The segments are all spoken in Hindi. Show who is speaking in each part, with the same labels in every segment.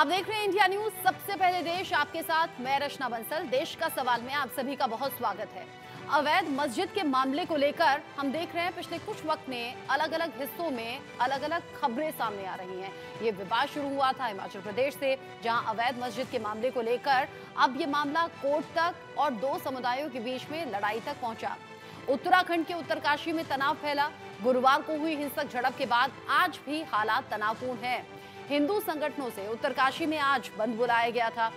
Speaker 1: आप देख रहे हैं इंडिया न्यूज, सबसे पहले देश आपके साथ मैं रचना बंसल। देश का सवाल में आप सभी का बहुत स्वागत है। अवैध मस्जिद के मामले को लेकर हम देख रहे हैं पिछले कुछ वक्त में अलग अलग हिस्सों में अलग अलग खबरें सामने आ रही हैं। ये विवाद शुरू हुआ था हिमाचल प्रदेश से, जहां अवैध मस्जिद के मामले को लेकर अब ये मामला कोर्ट तक और दो समुदायों के बीच में लड़ाई तक पहुंचा। उत्तराखंड के उत्तरकाशी में तनाव फैला। गुरुवार को हुई हिंसक झड़प के बाद आज भी हालात तनावपूर्ण हैं। हिंदू संगठनों से उत्तरकाशी में आज बंद बुलाया गया था।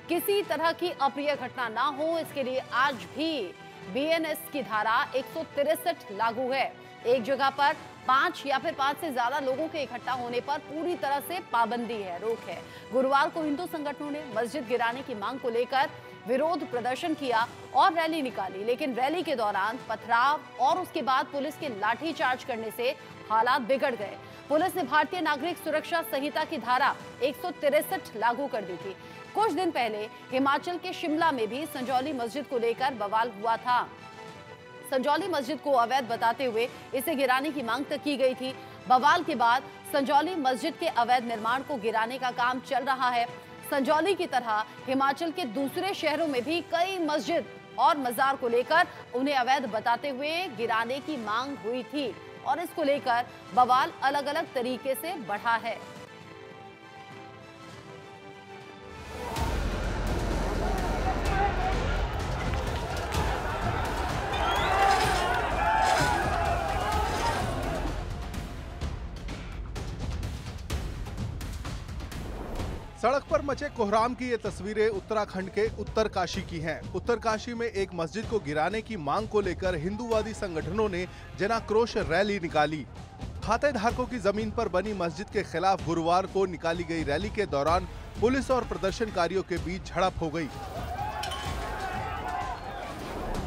Speaker 1: किसी तरह की अप्रिय घटना ना हो, इसके लिए आज भी बीएनएस की धारा 163 लागू है। एक जगह पर 5 या फिर 5 से ज्यादा लोगों के इकट्ठा होने पर पूरी तरह से पाबंदी है, रोक है। गुरुवार को हिंदू संगठनों ने मस्जिद गिराने की मांग को लेकर विरोध प्रदर्शन किया और रैली निकाली, लेकिन रैली के दौरान पथराव और उसके बाद पुलिस के लाठीचार्ज करने से हालात बिगड़ गए। पुलिस ने भारतीय नागरिक सुरक्षा संहिता की धारा 163 लागू कर दी थी। कुछ दिन पहले हिमाचल के शिमला में भी संजौली मस्जिद को लेकर बवाल हुआ था। संजौली मस्जिद को अवैध बताते हुए इसे गिराने की मांग तक की गई थी। बवाल के बाद संजौली मस्जिद के अवैध निर्माण को गिराने का काम चल रहा है। संजौली की तरह हिमाचल के दूसरे शहरों में भी कई मस्जिद और मजार को लेकर उन्हें अवैध बताते हुए गिराने की मांग हुई थी और इसको लेकर बवाल अलग अलग तरीके से बढ़ा है।
Speaker 2: सड़क पर मचे कोहराम की ये तस्वीरें उत्तराखंड के उत्तरकाशी की हैं। उत्तरकाशी में एक मस्जिद को गिराने की मांग को लेकर हिंदूवादी संगठनों ने जनाक्रोश रैली निकाली। खाते धारकों की जमीन पर बनी मस्जिद के खिलाफ गुरुवार को निकाली गई रैली के दौरान पुलिस और प्रदर्शनकारियों के बीच झड़प हो गई।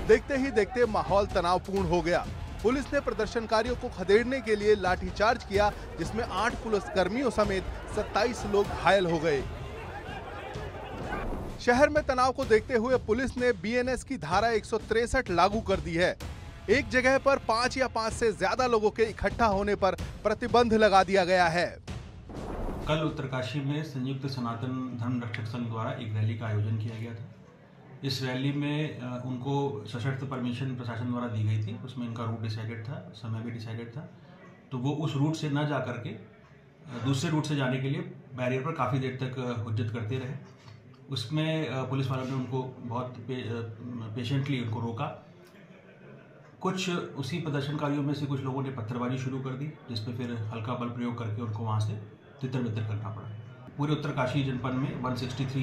Speaker 2: देखते ही देखते माहौल तनावपूर्ण हो गया। पुलिस ने प्रदर्शनकारियों को खदेड़ने के लिए लाठीचार्ज किया, जिसमें 8 पुलिसकर्मियों समेत 27 लोग घायल हो गए। शहर में तनाव को देखते हुए पुलिस ने बीएनएस की धारा 163 लागू कर दी है। एक जगह पर 5 या 5 से ज्यादा लोगों के इकट्ठा होने पर प्रतिबंध लगा दिया गया है।
Speaker 3: कल उत्तरकाशी में संयुक्त सनातन धर्म रक्षक संघ द्वारा एक रैली का आयोजन किया गया था। इस रैली में उनको सशर्त परमिशन प्रशासन द्वारा दी गई थी। उसमें इनका रूट डिसाइडेड था, समय भी डिसाइडेड था। तो वो उस रूट से न जा करके दूसरे रूट से जाने के लिए बैरियर पर काफ़ी देर तक हुज्जत करते रहे। उसमें पुलिस वालों ने उनको बहुत पेशेंटली उनको रोका। कुछ उसी प्रदर्शनकारियों में से कुछ लोगों ने पत्थरबाजी शुरू कर दी, जिसपे फिर हल्का बल प्रयोग करके उनको वहाँ से तितर-बितर करना पड़ा। पूरे उत्तरकाशी जनपद में 163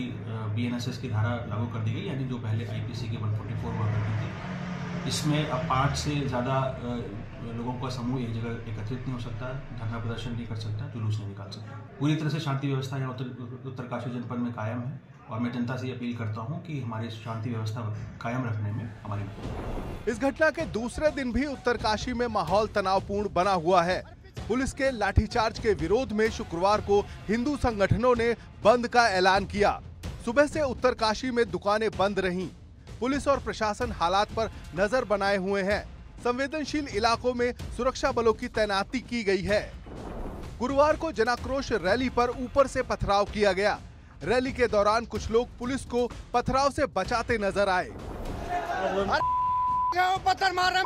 Speaker 3: बीएनएसएस की धारा लागू कर दी गई, यानी जो पहले आईपीसी की 144 हुआ करती थी। इसमें अब 5 से ज़्यादा लोगों का समूह एक जगह एकत्रित नहीं हो सकता, धरना प्रदर्शन नहीं कर सकता, जुलूस नहीं निकाल सकता। पूरी तरह से शांति व्यवस्था यहाँ उत्तरकाशी जनपद में कायम है और मैं जनता से अपील करता हूँ कि हमारी शांति व्यवस्था कायम रखने में हमारी मदद।
Speaker 2: इस घटना के दूसरे दिन भी उत्तरकाशी में माहौल तनावपूर्ण बना हुआ है। पुलिस के लाठीचार्ज के विरोध में शुक्रवार को हिंदू संगठनों ने बंद का ऐलान किया। सुबह से उत्तरकाशी में दुकानें बंद रहीं। पुलिस और प्रशासन हालात पर नजर बनाए हुए हैं। संवेदनशील इलाकों में सुरक्षा बलों की तैनाती की गई है। गुरुवार को जनाक्रोश रैली पर ऊपर से पथराव किया गया। रैली के दौरान कुछ लोग पुलिस को पथराव से बचाते नजर आए।
Speaker 4: पत्थर मार रहे,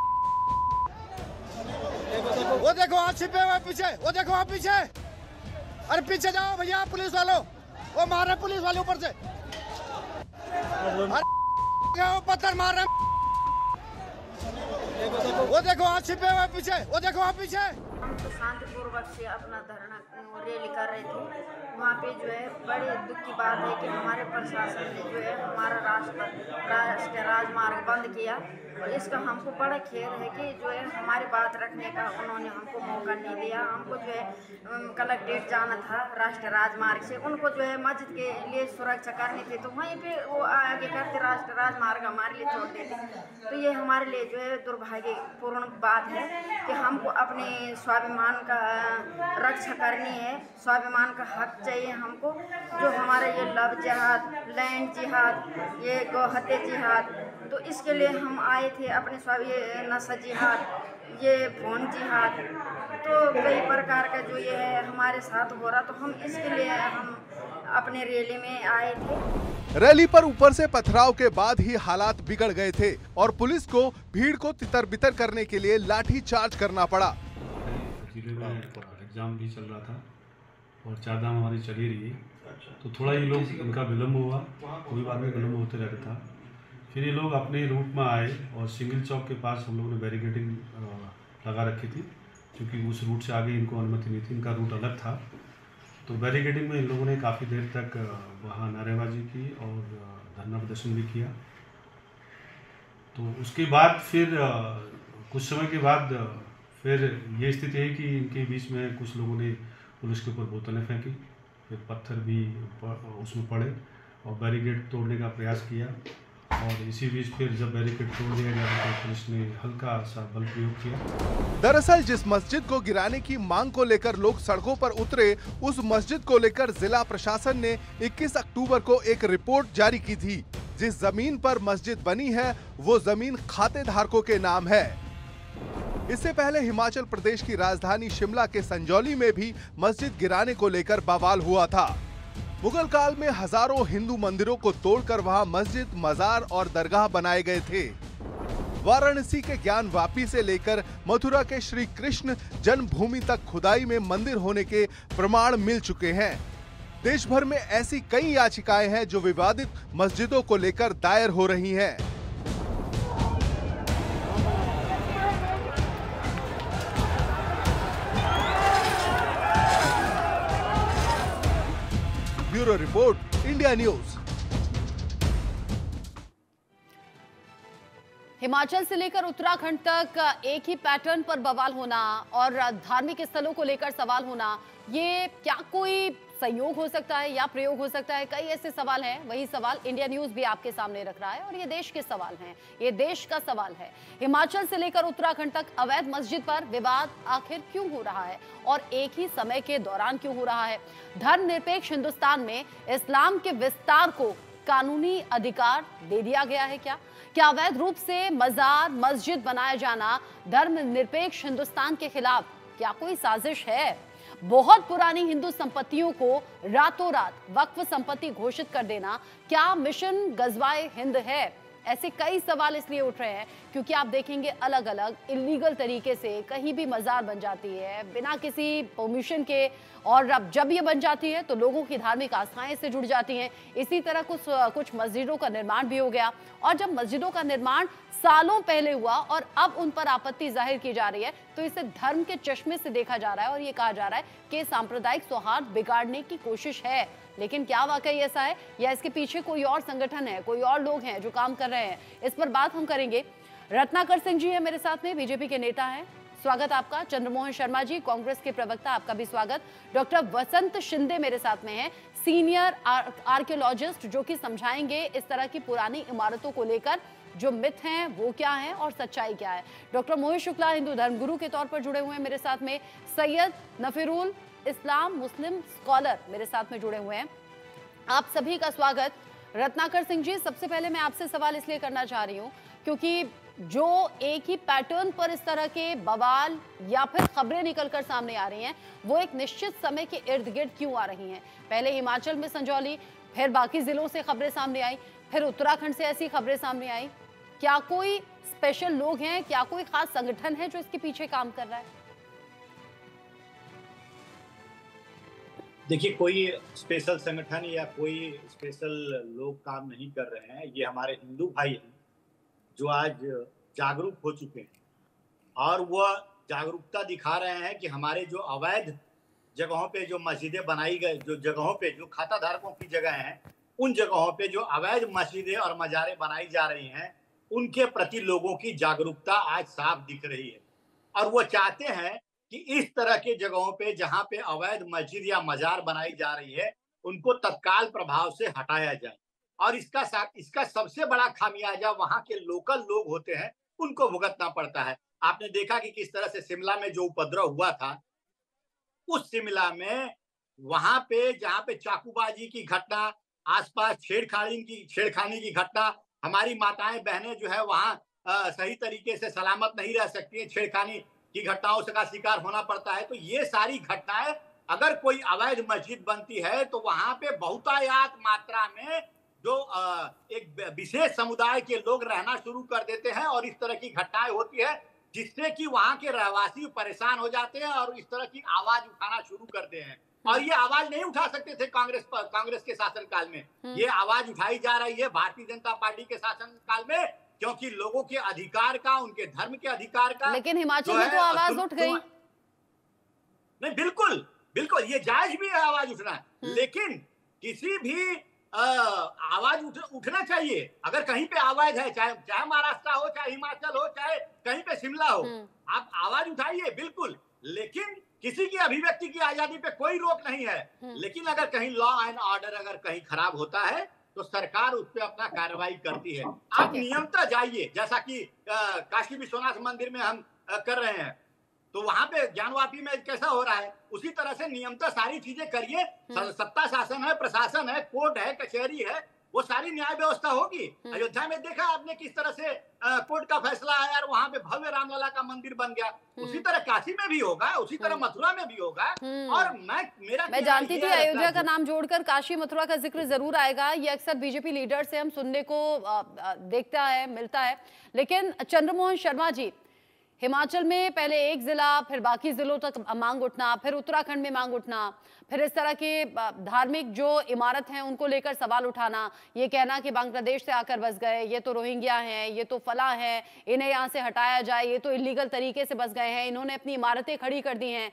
Speaker 4: वो देखो वहाँ छिपे हुए पीछे, वो देखो वहाँ पीछे। अरे पीछे जाओ भैया पुलिस वालों, वो मार रहे पुलिस वाले ऊपर से। अरे पत्थर मार रहे, वो देखो वहाँ छिपे हुए पीछे, वो देखो वहाँ पीछे।
Speaker 5: हम तो शांतिपूर्वक से अपना धरना रैली कर रहे थे। वहाँ पे जो है बड़े दुख की बात है कि हमारे प्रशासन ने जो है हमारा राष्ट्रीय राजमार्ग बंद किया और इसका हमको बड़ा खेद है कि जो है हमारी बात रखने का उन्होंने हमको मौका नहीं दिया। हमको जो है कलेक्ट्रेट जाना था राष्ट्रीय राजमार्ग से, उनको जो है मस्जिद के लिए सुरक्षा करनी थी, तो वहीं पे वो आगे करते राष्ट्रीय राजमार्ग हमारे लिए छोड़ देते। तो ये हमारे लिए जो है दुर्भाग्यपूर्ण बात है कि हमको अपने स्वाभिमान का रक्षा करनी है, स्वाभिमान का हक चाहिए हमको। जो हमारा ये लव जिहाद, लैंड जिहाद, ये गौहत्या जिहाद, तो इसके लिए हम आए थे अपने नशा जिहाद, ये फोन जिहाद, तो कई प्रकार का जो ये है हमारे साथ हो रहा, तो हम इसके लिए हम अपने रैली में आए थे।
Speaker 2: रैली पर ऊपर से पथराव के बाद ही हालात बिगड़ गए थे और पुलिस को भीड़ को तितर-बितर करने के लिए लाठी चार्ज करना पड़ा।
Speaker 6: जिले में एग्जाम भी चल रहा था और चारधाम हमारी चली रही है, तो थोड़ा ये लोग इनका विलम्ब हुआ, कोई बात नहीं, विलम्ब होते रहता था। फिर ये लोग अपने रूट में आए और सिंगल चौक के पास हम लोगों ने बैरिकेडिंग लगा रखी थी, क्योंकि उस रूट से आगे इनको अनुमति नहीं थी, इनका रूट अलग था। तो बैरिकेडिंग में इन लोगों ने काफ़ी देर तक वहाँ नारेबाजी की और धरना प्रदर्शन भी किया। तो उसके बाद फिर कुछ समय के बाद फिर ये स्थिति है कि इनके बीच में कुछ लोगों ने पुलिस के ऊपर बोतलें फेंकी, फिर पत्थर भी उसमें पड़े और बैरिकेड तोड़ने का प्रयास किया। और इसी बीच फिर जब बैरिकेड तोड़ दिया गया तो पुलिस ने हल्का सा बल प्रयोग किया।
Speaker 2: दरअसल जिस मस्जिद को गिराने की मांग को लेकर लोग सड़कों पर उतरे, उस मस्जिद को लेकर जिला प्रशासन ने 21 अक्टूबर को एक रिपोर्ट जारी की थी। जिस जमीन पर मस्जिद बनी है वो जमीन खातेधारकों के नाम है। इससे पहले हिमाचल प्रदेश की राजधानी शिमला के संजौली में भी मस्जिद गिराने को लेकर बवाल हुआ था। मुगल काल में हजारों हिंदू मंदिरों को तोड़कर वहां मस्जिद, मजार और दरगाह बनाए गए थे। वाराणसी के ज्ञानवापी से लेकर मथुरा के श्री कृष्ण जन्मभूमि तक खुदाई में मंदिर होने के प्रमाण मिल चुके हैं। देश भर में ऐसी कई याचिकाएं हैं जो विवादित मस्जिदों को लेकर दायर हो रही हैं। Bureau report, India news.
Speaker 1: Himachal से लेकर उत्तराखंड तक एक ही पैटर्न पर बवाल होना और धार्मिक स्थलों को लेकर सवाल होना, ये क्या कोई संयोग हो सकता है या प्रयोग हो सकता है? कई ऐसे सवाल हैं। वही सवाल इंडिया न्यूज भी आपके सामने रख रहा है और ये देश के सवाल हैं, ये देश का सवाल है। हिमाचल से लेकर उत्तराखंड तक अवैध मस्जिद पर विवाद आखिर क्यों हो रहा है और एक ही समय के दौरान क्यों हो रहा है? धर्मनिरपेक्ष हिंदुस्तान में इस्लाम के विस्तार को कानूनी अधिकार दे दिया गया है क्या? क्या अवैध रूप से मजार, मस्जिद बनाया जाना धर्मनिरपेक्ष हिंदुस्तान के खिलाफ क्या कोई साजिश है? बहुत पुरानी हिंदू संपत्तियों को रातों रात वक्फ संपत्ति घोषित कर देना क्या मिशन गजवाए हिंद है? ऐसे कई सवाल इसलिए उठ रहे हैं क्योंकि आप देखेंगे अलग अलग इलीगल तरीके से कहीं भी मजार बन जाती है बिना किसी परमिशन के, और अब जब ये बन जाती है तो लोगों की धार्मिक आस्थाएं इससे जुड़ जाती हैं। इसी तरह कुछ मस्जिदों का निर्माण भी हो गया, और जब मस्जिदों का निर्माण सालों पहले हुआ और अब उन पर आपत्ति जाहिर की जा रही है तो इसे धर्म के चश्मे से देखा जा रहा है और ये कहा जा रहा है कि सांप्रदायिक सौहार्द बिगाड़ने की कोशिश है। लेकिन क्या वाकई ऐसा है या इसके पीछे कोई और संगठन है, कोई और लोग हैं जो काम कर रहे हैं? इस पर बात हम करेंगे। रत्नाकर सिंह जी है मेरे साथ में, बीजेपी के नेता हैं, स्वागत आपका। चंद्रमोहन शर्मा जी, कांग्रेस के प्रवक्ता, आपका भी स्वागत। डॉक्टर वसंत शिंदे मेरे साथ में हैं, सीनियर आर्कियोलॉजिस्ट, जो कि समझाएंगे इस तरह की पुरानी इमारतों को लेकर जो मिथ हैं वो क्या हैं और सच्चाई क्या है। डॉक्टर मोहित शुक्ला हिंदू धर्मगुरु के तौर पर जुड़े हुए हैं मेरे साथ में। सैयद नफीरुल इस्लाम मुस्लिम स्कॉलर मेरे साथ में जुड़े हुए हैं। आप सभी का स्वागत। रत्नाकर सिंह जी, सबसे पहले मैं आपसे सवाल इसलिए करना चाह रही हूँ क्योंकि जो एक ही पैटर्न पर इस तरह के बवाल या फिर खबरें निकलकर सामने आ रही हैं वो एक निश्चित समय के इर्द गिर्द क्यों आ रही हैं? पहले हिमाचल में संजौली, फिर बाकी जिलों से खबरें सामने आई, फिर उत्तराखंड से ऐसी खबरें सामने आई। क्या कोई स्पेशल लोग हैं, क्या कोई खास संगठन है जो इसके पीछे काम कर रहा है?
Speaker 7: देखिए, कोई स्पेशल संगठन या कोई स्पेशल लोग काम नहीं कर रहे हैं। ये हमारे हिंदू भाई हैं जो आज जागरूक हो चुके हैं और वह जागरूकता दिखा रहे हैं कि हमारे जो अवैध जगहों पे जो मस्जिदें बनाई गई, जो जगहों पे जो खाता धारकों की जगह हैं, उन जगहों पे जो अवैध मस्जिदें और मजारें बनाई जा रही हैं, उनके प्रति लोगों की जागरूकता आज साफ दिख रही है। और वो चाहते हैं कि इस तरह के जगहों पे जहाँ पे अवैध मस्जिद या मजार बनाई जा रही है, उनको तत्काल प्रभाव से हटाया जाए। और इसका सबसे बड़ा खामियाजा वहाँ के लोकल लोग होते हैं, उनको भुगतना पड़ता है। आपने देखा कि किस तरह से शिमला में जो उपद्रव हुआ था, उस शिमला में वहां पे जहाँ पे चाकूबाजी की घटना, आसपास छेड़खानी की घटना, हमारी माताएं बहनें जो है वहाँ सही तरीके से सलामत नहीं रह सकती है, छेड़खानी की घटनाओं का शिकार होना पड़ता है। तो ये सारी घटनाएं अगर कोई अवैध मस्जिद बनती है तो वहां पे बहुतायात मात्रा में जो एक विशेष समुदाय के लोग रहना शुरू कर देते हैं और इस तरह की घटनाएं होती है, जिससे कि वहां के रहवासी परेशान हो जाते हैं और इस तरह की आवाज उठाना शुरू करते हैं। और ये आवाज नहीं उठा सकते थे कांग्रेस के शासनकाल में, ये आवाज उठाई जा रही है भारतीय जनता पार्टी के शासनकाल में, क्योंकि लोगों के अधिकार का, उनके धर्म के अधिकार का।
Speaker 1: लेकिन हिमाचल में तो आवाज उठ गई।
Speaker 7: नहीं, बिल्कुल बिल्कुल ये जायज भी है आवाज उठना, लेकिन किसी भी आवाज उठना चाहिए। अगर कहीं पे आवाज है, चाहे महाराष्ट्र हो, चाहे हिमाचल हो, चाहे कहीं पे शिमला हो, आप आवाज उठाइए बिल्कुल, लेकिन किसी की अभिव्यक्ति की आजादी पे कोई रोक नहीं है। लेकिन अगर कहीं लॉ एंड ऑर्डर अगर कहीं खराब होता है तो सरकार उस पर अपना कार्रवाई करती है। आप नियमतः जाइए, जैसा कि काशी विश्वनाथ मंदिर में हम कर रहे हैं, तो वहां पे ज्ञानवापी में कैसा हो रहा है, उसी तरह से नियमतः सारी चीजें करिए। सत्ता शासन है, प्रशासन है, कोर्ट है, कचहरी है, वो सारी न्याय व्यवस्था होगी। अयोध्या में देखा आपने किस तरह से कोर्ट का फैसला आया और वहां पे भव्य रामलला का मंदिर बन गया। उसी तरह काशी में भी होगा, उसी तरह मथुरा में भी होगा। और मैं
Speaker 1: जानती थी अयोध्या का नाम जोड़कर काशी मथुरा का जिक्र जरूर आएगा। ये अक्सर बीजेपी लीडर से हम सुनने को देखता है, मिलता है। लेकिन चंद्रमोहन शर्मा जी, हिमाचल में पहले एक जिला, फिर बाकी जिलों तक मांग उठना, फिर उत्तराखंड में मांग उठना, फिर इस तरह के धार्मिक जो इमारत हैं उनको लेकर सवाल उठाना, ये कहना कि बांग्लादेश से आकर बस गए, ये तो रोहिंग्या हैं, ये तो फला हैं, इन्हें यहाँ से हटाया जाए, ये तो इलीगल तरीके से बस गए हैं, इन्होंने अपनी इमारतें खड़ी कर दी हैं।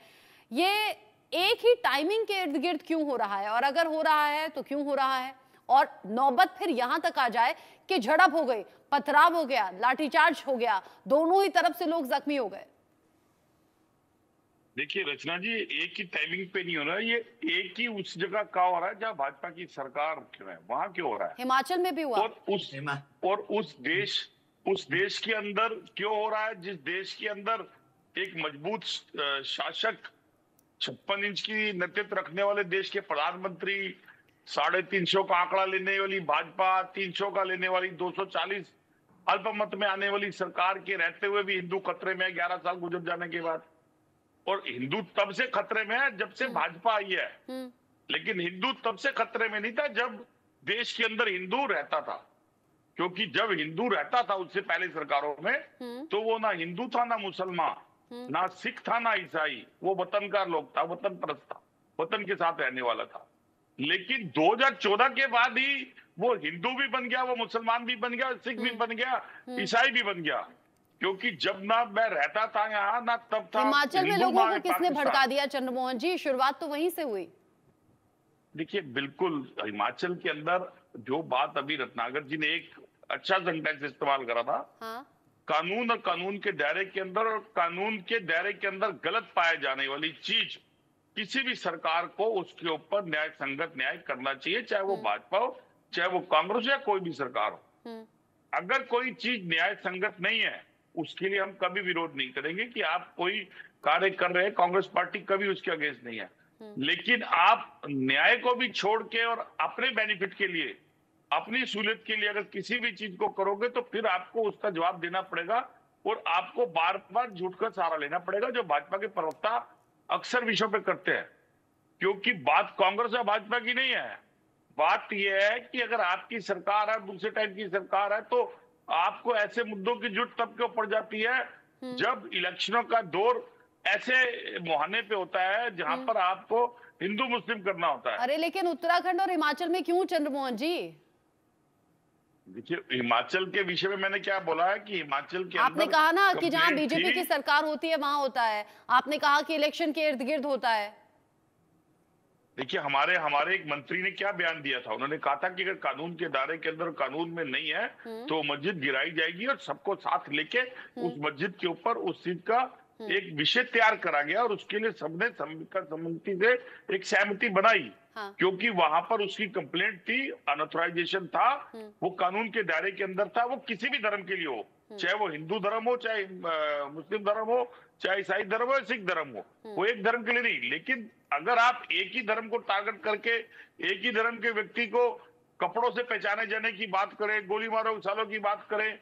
Speaker 1: ये एक ही टाइमिंग के इर्द गिर्द क्यों हो रहा है, और अगर हो रहा है तो क्यों हो रहा है, और नौबत फिर यहां तक आ जाए कि झड़प हो गई, पथराव हो गया, लाठीचार्ज हो गया, दोनों ही तरफ से लोग जख्मी हो गए।
Speaker 8: देखिए रचना जी, एक ही टाइमिंग पे नहीं हो रहा है, ये एक ही उस जगह का हो रहा है जहाँ भाजपा की सरकार क्यों है, वहां क्यों हो रहा है।
Speaker 1: हिमाचल में भी हुआ।
Speaker 8: और उस देश के अंदर क्यों हो रहा है, जिस देश के अंदर एक मजबूत शासक, 56 इंच की नेतृत्व रखने वाले देश के प्रधानमंत्री, 350 का आंकड़ा लेने वाली भाजपा, 300 का लेने वाली 240 अल्पमत में आने वाली सरकार के रहते हुए भी हिंदू खतरे में है 11 साल गुजर जाने के बाद। और हिंदू तब से खतरे में है जब से भाजपा आई है, लेकिन हिंदू तब से खतरे में नहीं था जब देश के अंदर हिंदू रहता था। क्योंकि जब हिंदू रहता था उससे पहले सरकारों में, तो वो ना हिंदू था, ना मुसलमान, ना सिख था, ना ईसाई, वो वतन का लोग था, वतन परस्त था, वतन के साथ रहने वाला था। लेकिन 2014 के बाद ही वो हिंदू भी बन गया, वो मुसलमान भी बन गया, सिख भी बन गया, ईसाई भी बन गया। क्योंकि जब ना मैं रहता था यहाँ, ना तब था।
Speaker 1: हिमाचल में लोगों को किसने भड़का दिया चंद्रमोहन जी, शुरुआत तो वहीं से हुई।
Speaker 8: देखिए बिल्कुल, हिमाचल के अंदर जो बात अभी रत्नाकर जी ने एक अच्छा सेंटेंस इस्तेमाल करा था, हाँ? कानून और कानून के दायरे के अंदर, और कानून के दायरे के अंदर गलत पाए जाने वाली चीज किसी भी सरकार को उसके ऊपर न्याय संगत न्याय करना चाहिए, चाहे वो भाजपा हो, चाहे वो कांग्रेस या कोई भी सरकार हो। अगर कोई चीज न्याय संगत नहीं है, उसके लिए हम कभी विरोध नहीं करेंगे कि आप कोई कार्य कर रहे हैं, कांग्रेस पार्टी कभी उसके अगेंस्ट नहीं है। लेकिन आप न्याय को भी छोड़ के और अपने बेनिफिट के लिए, अपनी सहूलियत के लिए अगर किसी भी चीज को करोगे तो फिर आपको उसका जवाब देना पड़ेगा, और आपको बार बार झूठ का सहारा लेना पड़ेगा, जो भाजपा के प्रवक्ता अक्सर विषयों पे करते हैं। क्योंकि बात कांग्रेस या भाजपा की नहीं है, बात यह है कि अगर आपकी सरकार है, दूसरे टाइप की सरकार है, तो आपको ऐसे मुद्दों की जुट तब क्यों पड़ जाती है जब इलेक्शनों का दौर ऐसे मुहाने पे होता है जहां पर आपको हिंदू मुस्लिम करना होता है।
Speaker 1: अरे लेकिन उत्तराखंड और हिमाचल में क्यों चंद्रमोहन जी?
Speaker 8: देखिए हिमाचल के विषय में मैंने क्या बोला है कि हिमाचल के
Speaker 1: आपने कहा ना कि जहां बीजेपी की सरकार होती है वहां होता है, आपने कहा कि इलेक्शन के इर्द गिर्द होता है।
Speaker 8: देखिए हमारे एक मंत्री ने क्या बयान दिया था, उन्होंने कहा था कि अगर कानून के दायरे के अंदर कानून में नहीं है तो मस्जिद गिराई जाएगी, और सबको साथ लेके उस मस्जिद के ऊपर उस चीज का एक विषय तैयार करा गया, और उसके लिए सबने सम्मति से एक सहमति बनाई। हाँ। क्योंकि वहां पर उसकी कंप्लेंट थी, अनऑथराइजेशन था, वो कानून के दायरे के अंदर था, वो किसी भी धर्म के लिए हो, चाहे वो हिंदू धर्म हो, चाहे मुस्लिम धर्म हो, चाहे ईसाई धर्म हो, सिख धर्म हो, वो एक धर्म के लिए नहीं। लेकिन अगर आप एक ही धर्म को टारगेट करके एक ही धर्म के व्यक्ति को कपड़ों से पहचाने जाने की बात करें, गोली मारो सालों की बात करें,